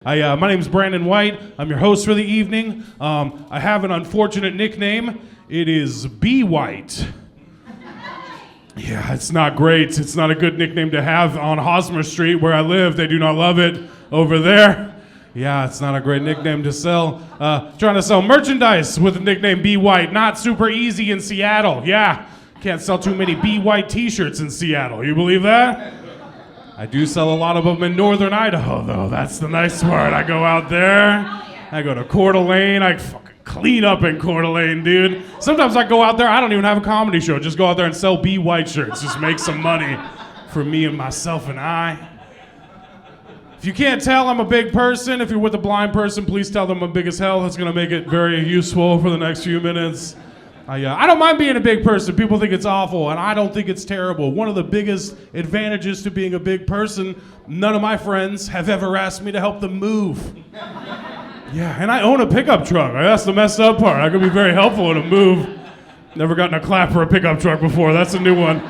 My name's Brandon White. I'm your host for the evening. I have an unfortunate nickname. It is B White. Yeah, it's not great. It's not a good nickname to have on Hosmer Street where I live. They do not love it over there. Yeah, it's not a great nickname to sell. Trying to sell merchandise with the nickname B White. Not super easy in Seattle. Yeah, can't sell too many B White t-shirts in Seattle. You believe that? I do sell a lot of them in northern Idaho, though. That's the nice part. I go out there. I go to Coeur d'Alene. I fucking clean up in Coeur d'Alene, dude. Sometimes I go out there. I don't even have a comedy show. Just go out there and sell B White shirts. Just make some money for me and myself and I. If you can't tell, I'm a big person. If you're with a blind person, please tell them I'm big as hell. That's going to make it very useful for the next few minutes. I don't mind being a big person. People think it's awful, and I don't think it's terrible. One of the biggest advantages to being a big person, none of my friends have ever asked me to help them move. Yeah, and I own a pickup truck. That's the messed up part. I could be very helpful in a move. Never gotten a clap for a pickup truck before. That's a new one.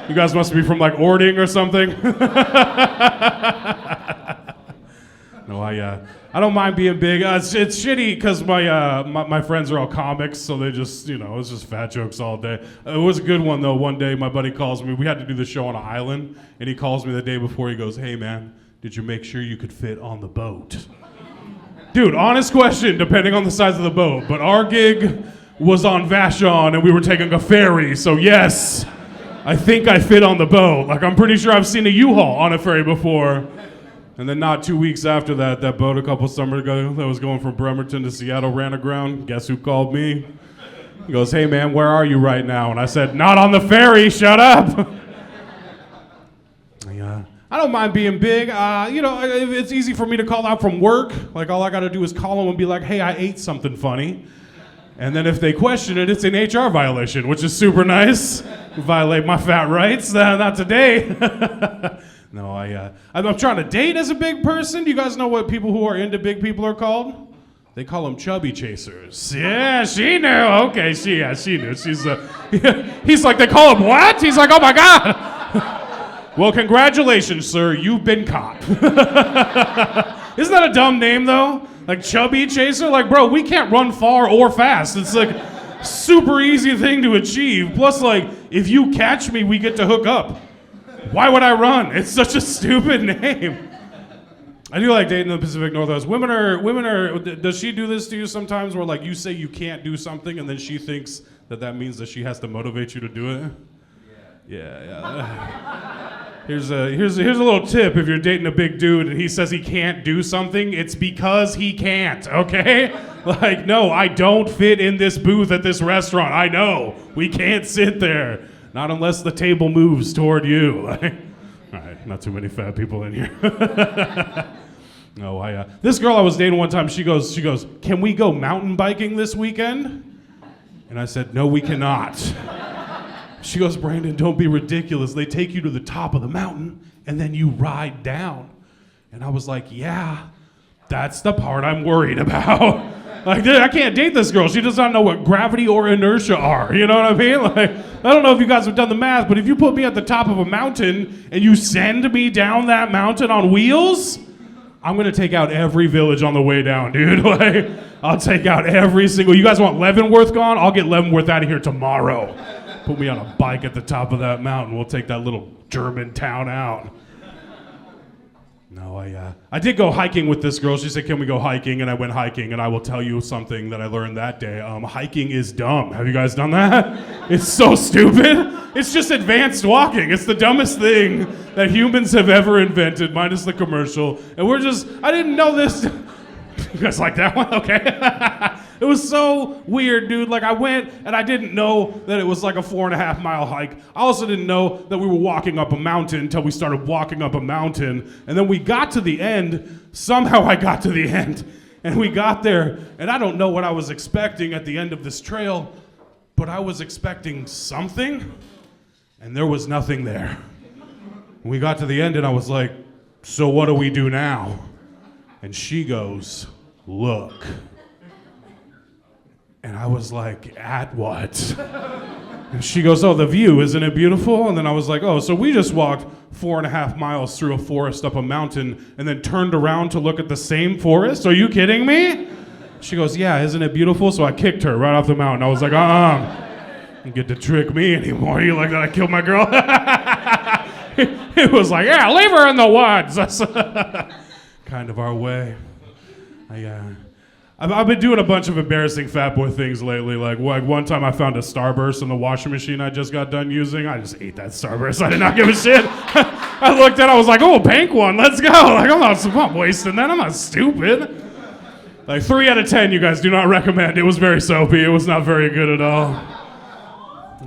You guys must be from like Ording or something. No, I don't mind being big. It's shitty because my friends are all comics, so they just, it's just fat jokes all day. It was a good one, though. One day, my buddy calls me. We had to do the show on an island, and he calls me the day before. He goes, "Hey, man, did you make sure you could fit on the boat?" Dude, honest question, depending on the size of the boat. But our gig was on Vashon, and we were taking a ferry, so yes, I think I fit on the boat. Like, I'm pretty sure I've seen a U-Haul on a ferry before. And then not 2 weeks after that, that boat a couple summers ago that was going from Bremerton to Seattle ran aground. Guess who called me? He goes, "Hey, man, where are you right now?" And I said, "Not on the ferry, shut up." Yeah, I don't mind being big. It's easy for me to call out from work. Like, all I got to do is call them and be like, "Hey, I ate something funny." And then if they question it, it's an HR violation, which is super nice. Violate my fat rights. Not today. No, I'm trying to date as a big person. Do you guys know what people who are into big people are called? They call them chubby chasers. Yeah, she knew. Okay, she knew. She's he's like, they call him what? He's like, oh my God. Well, congratulations, sir. You've been caught. Isn't that a dumb name, though? Like chubby chaser? Like, bro, we can't run far or fast. It's like super easy thing to achieve. Plus, like, if you catch me, we get to hook up. Why would I run? It's such a stupid name. I do like dating the Pacific Northwest. Women are, does she do this to you sometimes where like you say you can't do something and then she thinks that means that she has to motivate you to do it? Yeah. Here's a little tip. If you're dating a big dude and he says he can't do something, it's because he can't, okay? Like, no, I don't fit in this booth at this restaurant. I know. We can't sit there. Not unless the table moves toward you. All right, not too many fat people in here. No, this girl I was dating one time, she goes, "Can we go mountain biking this weekend?" And I said, "No, we cannot." She goes, "Brandon, don't be ridiculous. They take you to the top of the mountain and then you ride down." And I was like, "Yeah, that's the part I'm worried about." Like, I can't date this girl. She does not know what gravity or inertia are. You know what I mean? Like, I don't know if you guys have done the math, but if you put me at the top of a mountain and you send me down that mountain on wheels, I'm going to take out every village on the way down, dude. Like, I'll take out every single... You guys want Leavenworth gone? I'll get Leavenworth out of here tomorrow. Put me on a bike at the top of that mountain. We'll take that little German town out. No, I did go hiking with this girl. She said, "Can we go hiking?" And I went hiking, and I will tell you something that I learned that day. Hiking is dumb. Have you guys done that? It's so stupid. It's just advanced walking. It's the dumbest thing that humans have ever invented, minus the commercial. And I didn't know this. You guys like that one? Okay. It was so weird, dude. Like, I went and I didn't know that it was like a 4.5 mile hike. I also didn't know that we were walking up a mountain until we started walking up a mountain. And then we got to the end. Somehow I got to the end. And we got there. And I don't know what I was expecting at the end of this trail, but I was expecting something. And there was nothing there. And we got to the end and I was like, "So what do we do now?" And she goes, "Look." And I was like, "At what?" And she goes, oh, the view, isn't it beautiful? And then I was like, oh, so we just walked 4.5 miles through a forest up a mountain and then turned around to look at the same forest? Are you kidding me? She goes, yeah, isn't it beautiful? So I kicked her right off the mountain. I was like, you don't get to trick me anymore. You like that I killed my girl? It was like, yeah, leave her in the woods. That's kind of our way. I've been doing a bunch of embarrassing fat boy things lately. Like one time I found a Starburst in the washing machine I just got done using. I just ate that Starburst. I did not give a shit. I looked at it, I was like, oh, bank one, let's go. Like, I'm not wasting that. I'm not stupid. Like 3 out of 10, you guys do not recommend. It was very soapy. It was not very good at all. It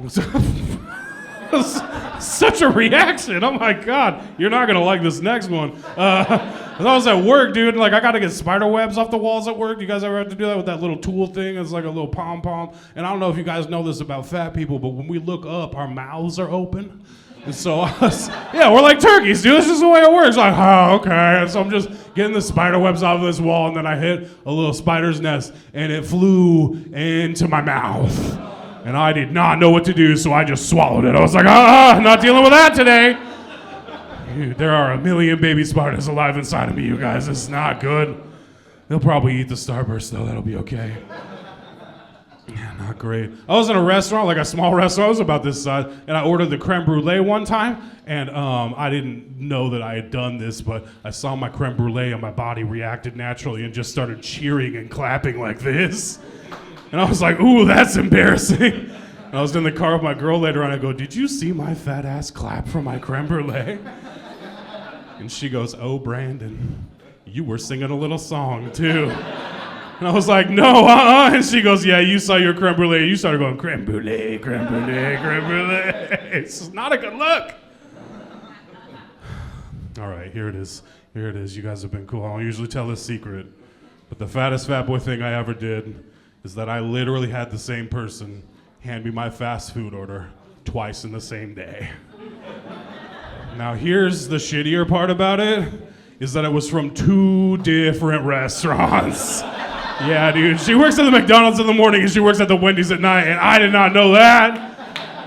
was such a reaction. Oh my God, you're not gonna like this next one. I was at work, dude. Like I gotta get spider webs off the walls at work. You guys ever have to do that with that little tool thing? It's like a little pom-pom. And I don't know if you guys know this about fat people, but when we look up, our mouths are open. And so, we're like turkeys, dude. This is the way it works. Like, oh, okay. And so I'm just getting the spider webs off of this wall, and then I hit a little spider's nest, and it flew into my mouth. And I did not know what to do, so I just swallowed it. I was like, not dealing with that today. Dude, there are a million baby spiders alive inside of me, you guys. This is not good. They'll probably eat the Starburst, though. That'll be okay. Yeah, not great. I was in a restaurant, like a small restaurant. I was about this size, and I ordered the creme brulee one time, and I didn't know that I had done this, but I saw my creme brulee, and my body reacted naturally and just started cheering and clapping like this. And I was like, ooh, that's embarrassing. And I was in the car with my girl later on. I go, did you see my fat ass clap for my creme brulee? And she goes, oh, Brandon, you were singing a little song too. And I was like, no, And she goes, yeah, you saw your creme brulee. You started going, creme brulee, creme brulee, creme brulee. It's not a good look. All right, here it is. Here it is. You guys have been cool. I don't usually tell this secret. But the fattest fat boy thing I ever did is that I literally had the same person hand me my fast food order twice in the same day. Now here's the shittier part about it, is that it was from 2 different restaurants. Yeah, dude, she works at the McDonald's in the morning and she works at the Wendy's at night, and I did not know that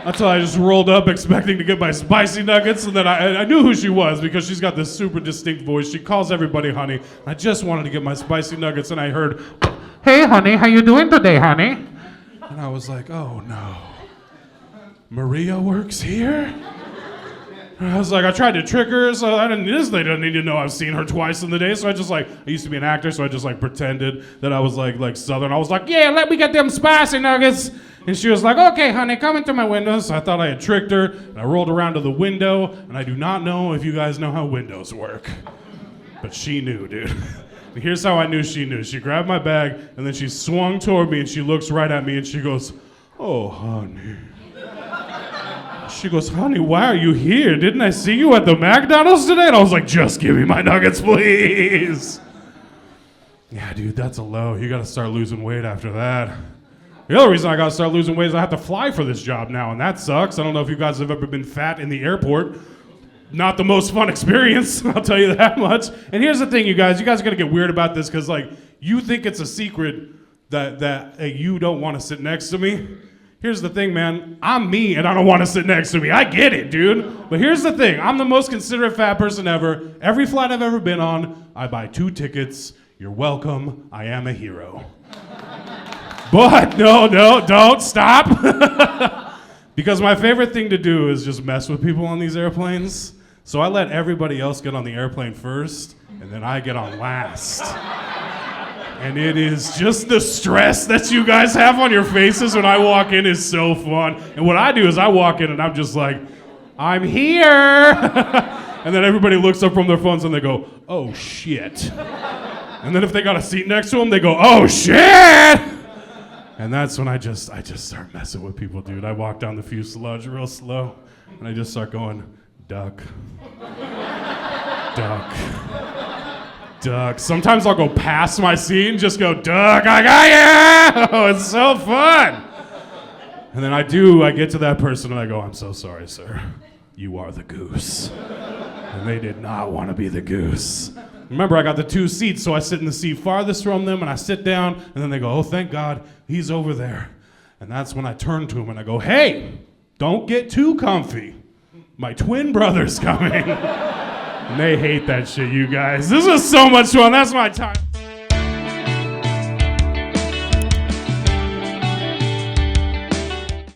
until I just rolled up expecting to get my spicy nuggets, and then I knew who she was because she's got this super distinct voice. She calls everybody honey. I just wanted to get my spicy nuggets, and I heard, hey, honey, how you doing today, honey? And I was like, oh, no. Maria works here? And I was like, I tried to trick her, so this lady doesn't need to know I've seen her twice in the day. So I used to be an actor, so I just pretended that I was like Southern. I was like, yeah, let me get them spicy nuggets. And she was like, okay, honey, come into my window. So I thought I had tricked her, and I rolled around to the window, and I do not know if you guys know how windows work. But she knew, dude. And here's how I knew she knew. She grabbed my bag, and then she swung toward me, and she looks right at me, and she goes, oh, honey. She goes, honey, why are you here? Didn't I see you at the McDonald's today? And I was like, just give me my nuggets, please. Yeah, dude, that's a low. You gotta start losing weight after that. The other reason I gotta start losing weight is I have to fly for this job now, and that sucks. I don't know if you guys have ever been fat in the airport. Not the most fun experience, I'll tell you that much. And here's the thing, you guys are gonna get weird about this because you think it's a secret that you don't want to sit next to me. Here's the thing, man. I'm me, and I don't want to sit next to me. I get it, dude. But here's the thing. I'm the most considerate fat person ever. Every flight I've ever been on, I buy 2 tickets. You're welcome. I am a hero. But no, don't stop. Because my favorite thing to do is just mess with people on these airplanes. So I let everybody else get on the airplane first, and then I get on last. And it is just the stress that you guys have on your faces when I walk in is so fun. And what I do is I walk in and I'm just like, I'm here. And then everybody looks up from their phones and they go, oh shit. And then if they got a seat next to them, they go, oh shit. And that's when I just start messing with people, dude. I walk down the fuselage real slow and I just start going, duck, duck. Duck. Sometimes I'll go past my seat and just go, duck, I got you! Oh, it's so fun! And then I get to that person and I go, I'm so sorry, sir. You are the goose. And they did not want to be the goose. Remember, I got the 2 seats, so I sit in the seat farthest from them and I sit down and then they go, oh, thank God, he's over there. And that's when I turn to him and I go, hey, don't get too comfy. My twin brother's coming. And they hate that shit, you guys. This was so much fun. That's my time.